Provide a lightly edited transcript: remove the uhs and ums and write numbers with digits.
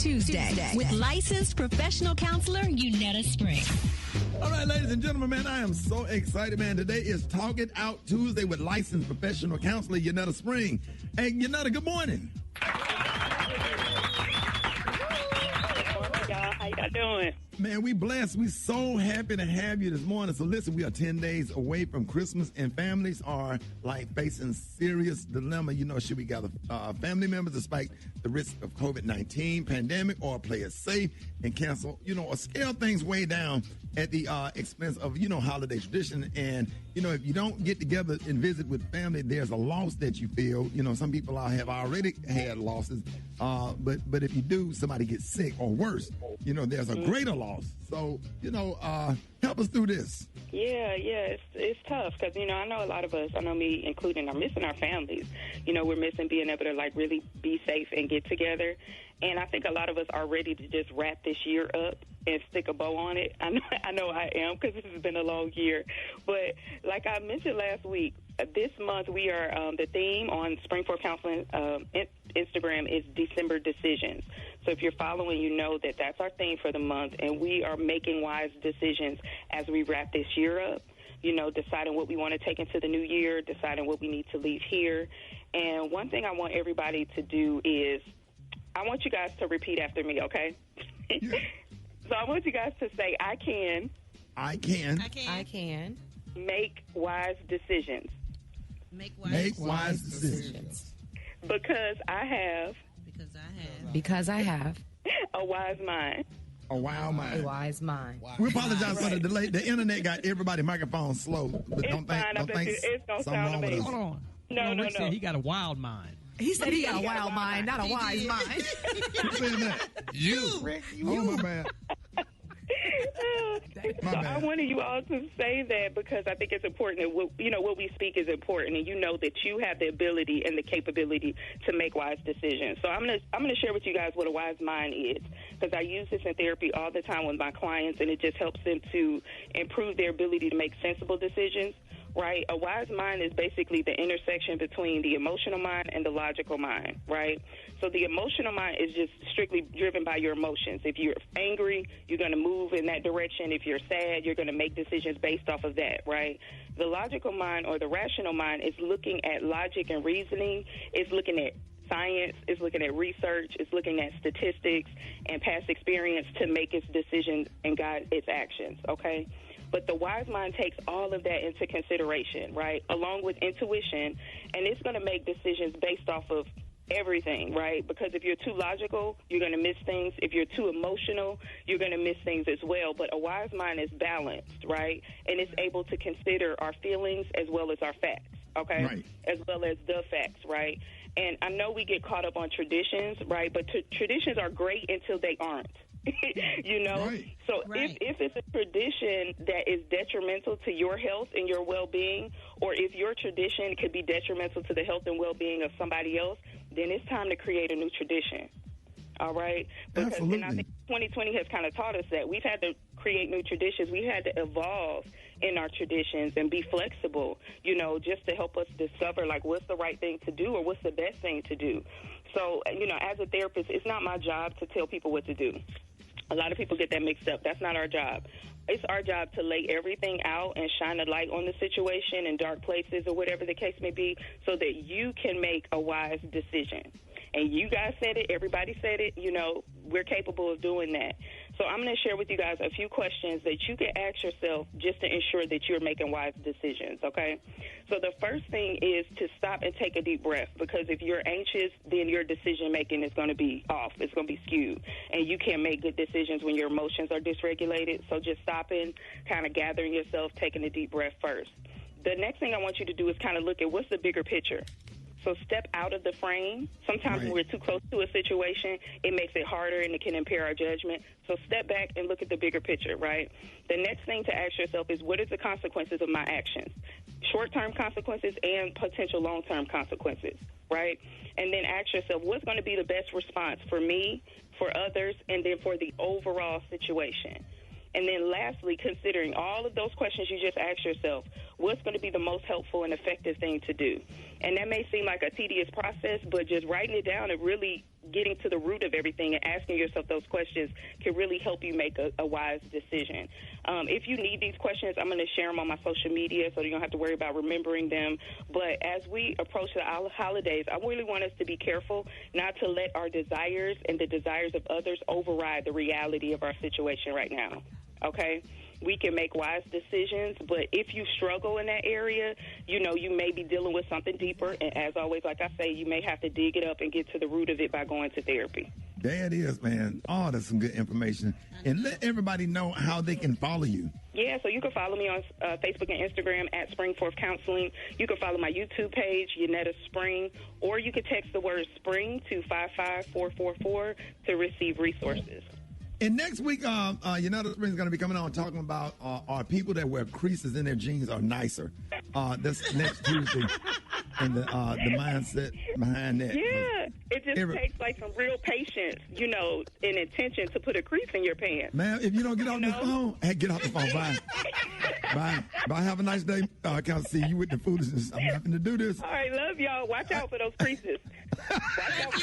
Tuesday with licensed professional counselor Yunetta Spring. All right, ladies and gentlemen, man, I am so excited, man. Today is Talk It Out Tuesday with licensed professional counselor Yunetta Spring. Hey, Yunetta, good morning. How y'all doing? Man, we blessed. We so happy to have you this morning. So listen, we are 10 days away from Christmas, and families are like facing serious dilemma. You know, should we gather family members despite the risk of COVID-19 pandemic, or play it safe and cancel, or scale things way down at the expense of, holiday tradition. And, if you don't get together and visit with family, there's a loss that you feel. Some people have already had losses. But if you do, somebody gets sick or worse, there's a greater loss. So, help us through this. Yeah, it's tough because, I know a lot of us, I know me including, are missing our families. We're missing being able to, really be safe and get together. And I think a lot of us are ready to just wrap this year up and stick a bow on it. I know I am, because this has been a long year. But like I mentioned last week, this month we are, the theme on Springfield Counseling Instagram is December Decisions. So if you're following, you know that that's our theme for the month, and we are making wise decisions as we wrap this year up. Deciding what we want to take into the new year, deciding what we need to leave here. And one thing I want everybody to do is, I want you guys to repeat after me, okay? Yeah. So I want you guys to say, I can make wise decisions. Make wise decisions. Because I have a wise mind. A wise mind. We apologize for the delay. The internet got everybody's microphone slow. But don't think it's gonna something sound wrong with amazing. us. Hold on. No. Rick said he got a wild mind. He said he got a wild mind, not a wise mind. Who said that? Rick, Oh, my bad. So I wanted you all to say that because I think it's important that what we speak is important, and that you have the ability and the capability to make wise decisions. So I'm gonna share with you guys what a wise mind is, because I use this in therapy all the time with my clients, and it just helps them to improve their ability to make sensible decisions. Right? A wise mind is basically the intersection between the emotional mind and the logical mind, right? So the emotional mind is just strictly driven by your emotions. If you're angry, you're going to move in that direction. If you're sad, you're going to make decisions based off of that, right? The logical mind, or the rational mind, is looking at logic and reasoning. It's looking at science, it's looking at research, it's looking at statistics and past experience to make its decisions and guide its actions, okay? But the wise mind takes all of that into consideration, right, along with intuition, and it's going to make decisions based off of everything, right? Because if you're too logical, you're going to miss things. If you're too emotional, you're going to miss things as well. But a wise mind is balanced, right, and it's able to consider our feelings as well as our facts, okay, right, as well as the facts, right? And I know we get caught up on traditions, right, but traditions are great until they aren't. Right. So if it's a tradition that is detrimental to your health and your well-being, or if your tradition could be detrimental to the health and well-being of somebody else, then it's time to create a new tradition. All right? Because Absolutely. And I think 2020 has kind of taught us that we've had to create new traditions. We've had to evolve in our traditions and be flexible, just to help us discover, what's the right thing to do or what's the best thing to do. So, as a therapist, it's not my job to tell people what to do. A lot of people get that mixed up. That's not our job. It's our job to lay everything out and shine a light on the situation in dark places or whatever the case may be, so that you can make a wise decision. And you guys said it. Everybody said it. We're capable of doing that. So I'm going to share with you guys a few questions that you can ask yourself just to ensure that you're making wise decisions, okay? So the first thing is to stop and take a deep breath, because if you're anxious, then your decision-making is going to be off. It's going to be skewed, and you can't make good decisions when your emotions are dysregulated. So just stopping, kind of gathering yourself, taking a deep breath first. The next thing I want you to do is kind of look at what's the bigger picture. So step out of the frame. Sometimes when we're too close to a situation, it makes it harder and it can impair our judgment. So step back and look at the bigger picture, right? The next thing to ask yourself is, what are the consequences of my actions? Short-term consequences and potential long-term consequences, right? And then ask yourself, what's going to be the best response for me, for others, and then for the overall situation? And then lastly, considering all of those questions you just asked yourself, what's going to be the most helpful and effective thing to do? And that may seem like a tedious process, but just writing it down, it really getting to the root of everything and asking yourself those questions can really help you make a wise decision. If you need these questions, I'm going to share them on my social media so you don't have to worry about remembering them. But as we approach the holidays, I really want us to be careful not to let our desires and the desires of others override the reality of our situation right now, okay? We can make wise decisions, but if you struggle in that area, you know, you may be dealing with something deeper. And as always, like I say, you may have to dig it up and get to the root of it by going to therapy. There it is, man. Oh, that's some good information. And let everybody know how they can follow you. Yeah, so you can follow me on Facebook and Instagram at Springforth Counseling. You can follow my YouTube page, Yunetta Spring, or you can text the word SPRING to 55444 to receive resources. And next week, Yunetta Spring is going to be coming on talking about are people that wear creases in their jeans are nicer. That's next Tuesday. And the mindset behind that. Yeah, it just takes like some real patience, you know, and intention to put a crease in your pants. Man, if you don't get off the phone, hey, get off the phone. Bye. Bye. Bye. Have a nice day. I can't see you with the foolishness. I'm having to do this. All right, love y'all. Watch out for those creases. Watch out for